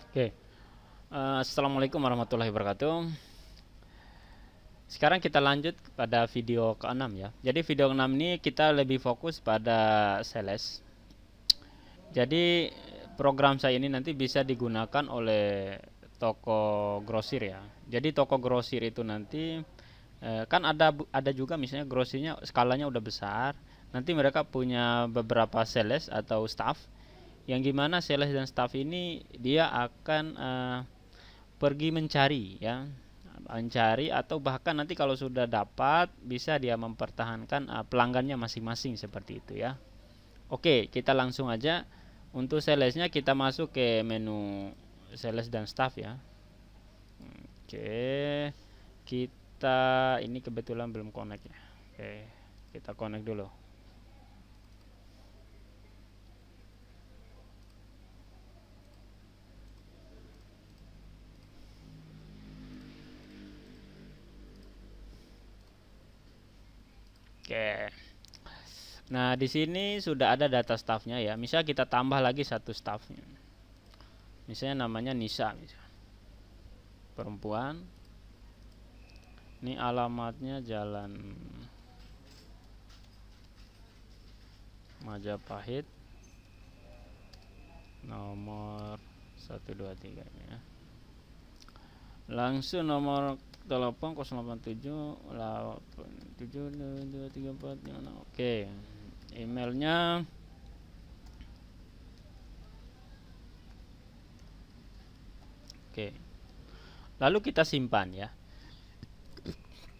Oke, Assalamualaikum warahmatullahi wabarakatuh. Sekarang kita lanjut pada video ke-6 ya. Jadi video ke-6 ini kita lebih fokus pada sales. Jadi program saya ini nanti bisa digunakan oleh toko grosir ya. Jadi toko grosir itu nanti kan ada juga misalnya grosirnya skalanya udah besar. Nanti mereka punya beberapa sales atau staff yang gimana sales dan staff ini dia akan pergi mencari ya, mencari atau bahkan nanti kalau sudah dapat bisa dia mempertahankan pelanggannya masing-masing seperti itu ya. Oke, kita langsung aja untuk salesnya kita masuk ke menu sales dan staff ya. Oke, kita ini kebetulan belum connect ya. Oke, kita connect dulu. Oke. Nah, di sini sudah ada data staffnya ya. Misal kita tambah lagi satu staffnya. Misalnya namanya Nisa, misalnya. Perempuan. Ini alamatnya Jalan Majapahit nomor 123 ini ya. Langsung nomor telepon 087 872234. Oke. Emailnya oke. Lalu kita simpan ya.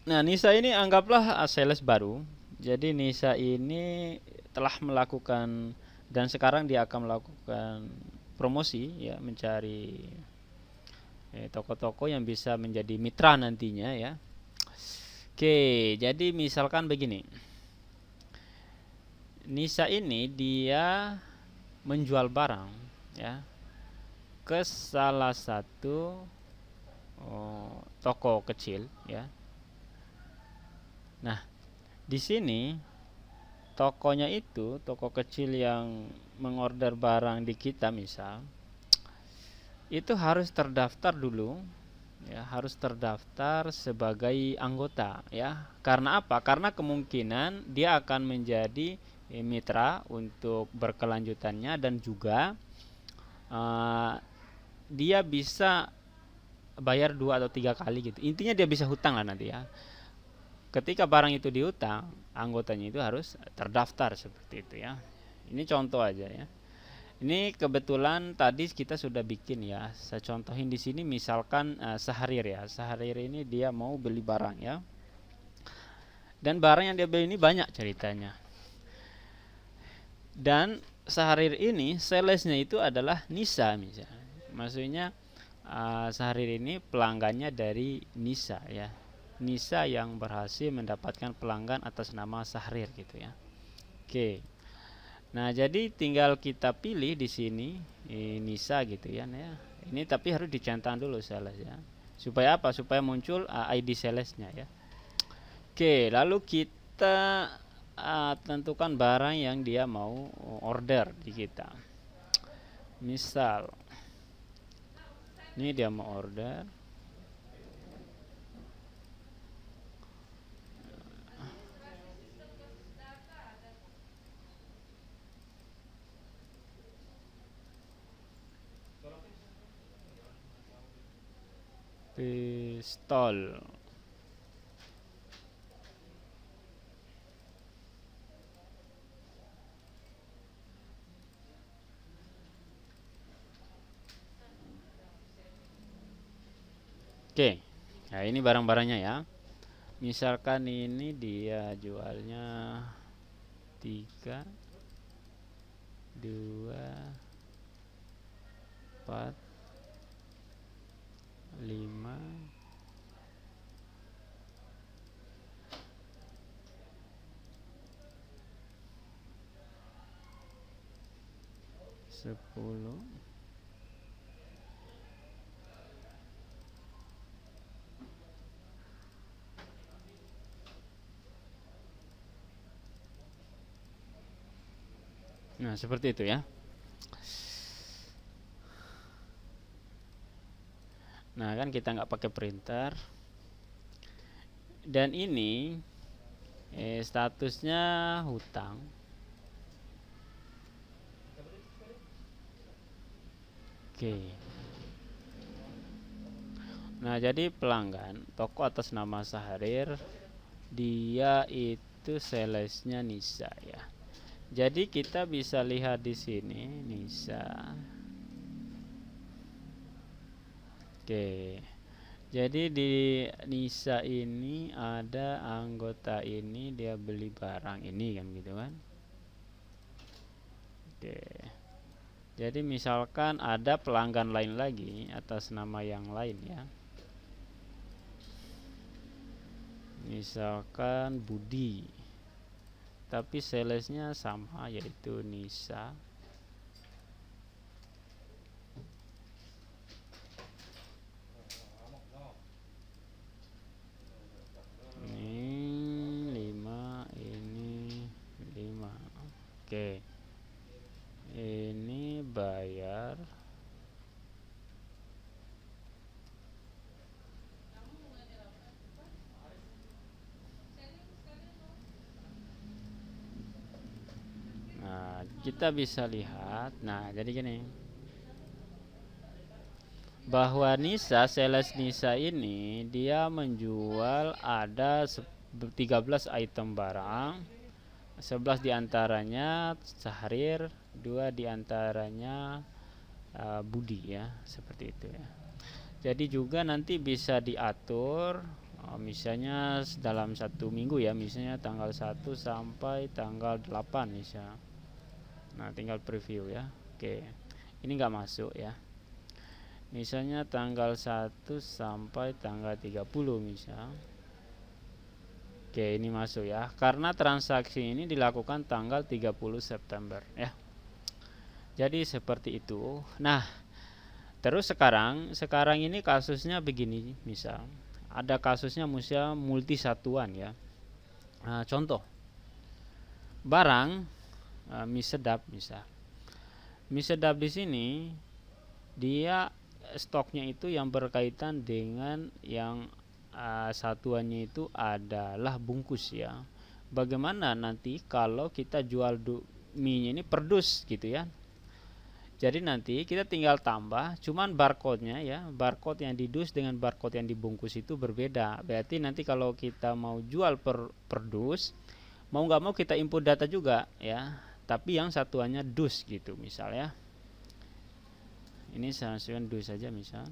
Nah, Nisa ini anggaplah sales baru. Jadi Nisa ini telah melakukan dan sekarang dia akan melakukan promosi ya, mencari toko-toko yang bisa menjadi mitra nantinya ya. Oke, jadi misalkan begini. Nisa ini dia menjual barang ya ke salah satu toko kecil ya. Nah, di sini tokonya itu toko kecil yang mengorder barang di kita misal itu harus terdaftar dulu ya, harus terdaftar sebagai anggota ya. Karena apa? Karena kemungkinan dia akan menjadi mitra untuk berkelanjutannya dan juga uh, dia bisa bayar 2 atau 3 kali gitu. Intinya dia bisa hutang lah nanti ya. Ketika barang itu dihutang, anggotanya itu harus terdaftar seperti itu ya. Ini contoh aja ya. Ini kebetulan tadi kita sudah bikin ya. Saya contohin di sini misalkan Sahrir ya. Sahrir ini dia mau beli barang ya. Dan barang yang dia beli ini banyak ceritanya. Dan Sahrir ini salesnya itu adalah Nisa misalnya. Maksudnya Sahrir ini pelanggannya dari Nisa ya. Nisa yang berhasil mendapatkan pelanggan atas nama Sahrir gitu ya. Oke. Nah, jadi tinggal kita pilih di sini Nisa gitu ya. Nah, ini tapi harus dicentang dulu sales ya. Supaya apa? Supaya muncul ID salesnya ya. Oke, lalu kita tentukan barang yang dia mau order di kita. Misal, ini dia mau order pistol. Oke, nah ini barang-barangnya ya. Misalkan ini dia jualnya 3, 2, 4, 5, 10. Nah, seperti itu ya. Nah kan kita nggak pakai printer. Dan ini statusnya hutang. Oke. Nah jadi pelanggan toko atas nama Syahrir, dia itu salesnya Nisa ya. Jadi kita bisa lihat di sini Nisa. Oke. Jadi di Nisa ini ada anggota ini, dia beli barang ini kan gitu kan. Oke. Jadi misalkan ada pelanggan lain lagi atas nama yang lain ya. Misalkan Budi. Tapi salesnya sama yaitu Nisa. Ini 5, ini 5. Oke. Ini bayar. Nah, kita bisa lihat. Nah, jadi gini. Bahwa Nisa, sales Nisa ini dia menjual ada 13 item barang. 11 diantaranya Syahrir, 2 diantaranya Budi ya, seperti itu ya. Jadi juga nanti bisa diatur misalnya dalam 1 minggu ya, misalnya tanggal 1 sampai tanggal 8 misalnya. Nah tinggal preview ya. Oke, ini nggak masuk ya, misalnya tanggal 1 sampai tanggal 30 misal. Oke, ini masuk ya, karena transaksi ini dilakukan tanggal 30 September ya. Jadi seperti itu. Nah, terus sekarang ini kasusnya begini, misal ada kasusnya misal multi satuan ya. Nah, contoh barang mie sedap misal. Mie sedap di sini dia stoknya itu yang berkaitan dengan yang satuannya itu adalah bungkus ya. Bagaimana nanti kalau kita jual mie ini per dus gitu ya. Jadi nanti kita tinggal tambah, cuman barcode-nya ya, barcode yang di dus dengan barcode yang dibungkus itu berbeda. Berarti nanti kalau kita mau jual per dus, mau nggak mau kita input data juga ya. Tapi yang satuannya dus gitu misalnya. Ini saya masukkan dus saja misal.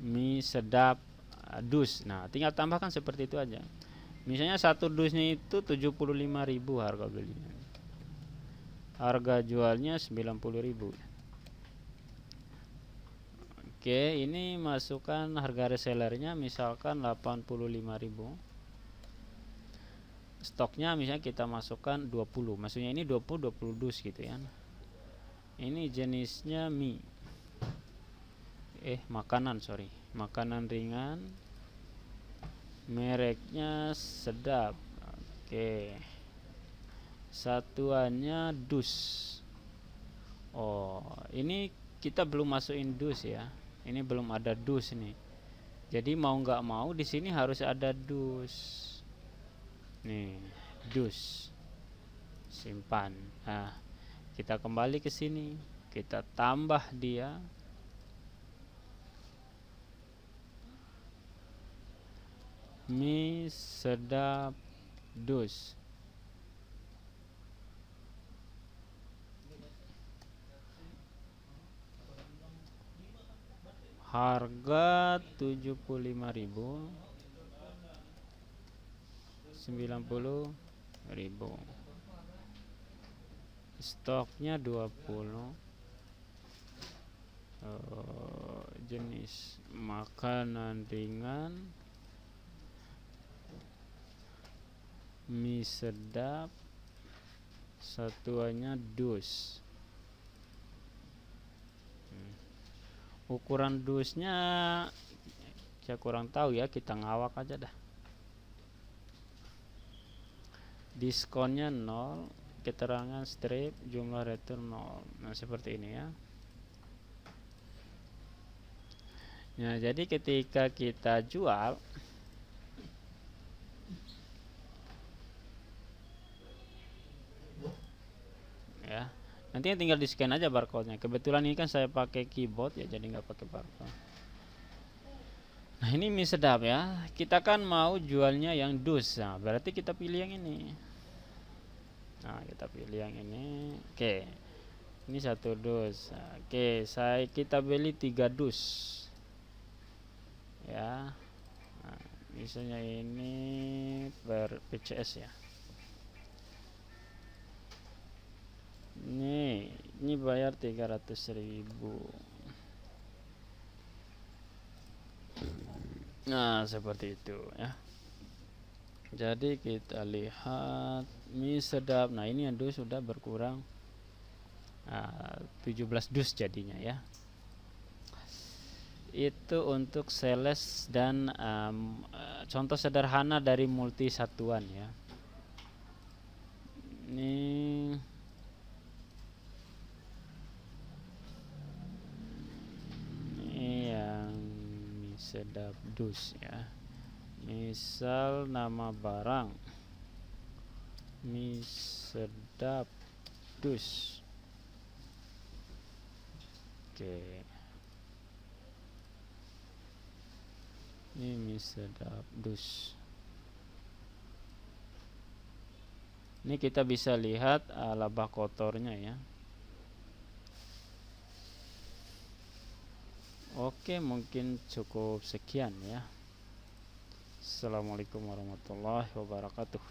Mie sedap dus. Nah, tinggal tambahkan seperti itu aja. Misalnya satu dusnya itu 75.000 harga belinya. Harga jualnya 90.000. Oke, ini masukkan harga resellernya misalkan 85.000. Stoknya misalnya kita masukkan 20. Maksudnya ini 20 dus gitu ya. Ini jenisnya mie. Makanan, sorry. Makanan ringan. Mereknya sedap. Oke. Satuannya dus. Oh, ini kita belum masukin dus ya. Ini belum ada dus nih. Jadi mau nggak mau di sini harus ada dus. Nih, dus. Simpan. Nah, kita kembali ke sini. Kita tambah dia. Mie sedap dus. Harga 75.000, 90.000. Stoknya 20. Jenis makanan ringan, mie sedap, satuannya dus. Ukuran dusnya saya kurang tahu ya, kita ngawak aja dah. Diskonnya 0, keterangan strip jumlah return 0. Nah, seperti ini ya. Nah, jadi ketika kita jual ya, nanti tinggal di scan aja barcode-nya. Kebetulan ini kan saya pakai keyboard ya, jadi nggak pakai barcode. Nah, ini mie sedap ya. Kita kan mau jualnya yang dus. Nah, berarti kita pilih yang ini. Nah, kita pilih yang ini. Oke. Ini 1 dus. Nah, oke, kita beli 3 dus. Ya. Nah, misalnya ini per PCS ya. Ini bayar 300.000. Nah, seperti itu ya. Jadi kita lihat mie sedap. Nah, ini yang dus sudah berkurang 17 dus jadinya ya. Itu untuk sales dan contoh sederhana dari multi satuan ya. Ini yang mie sedap dus ya. Misal nama barang mie sedap dus. Oke. Ini mie sedap dus. Ini kita bisa lihat laba kotornya ya. Oke, mungkin cukup sekian ya. Assalamualaikum warahmatullahi wabarakatuh.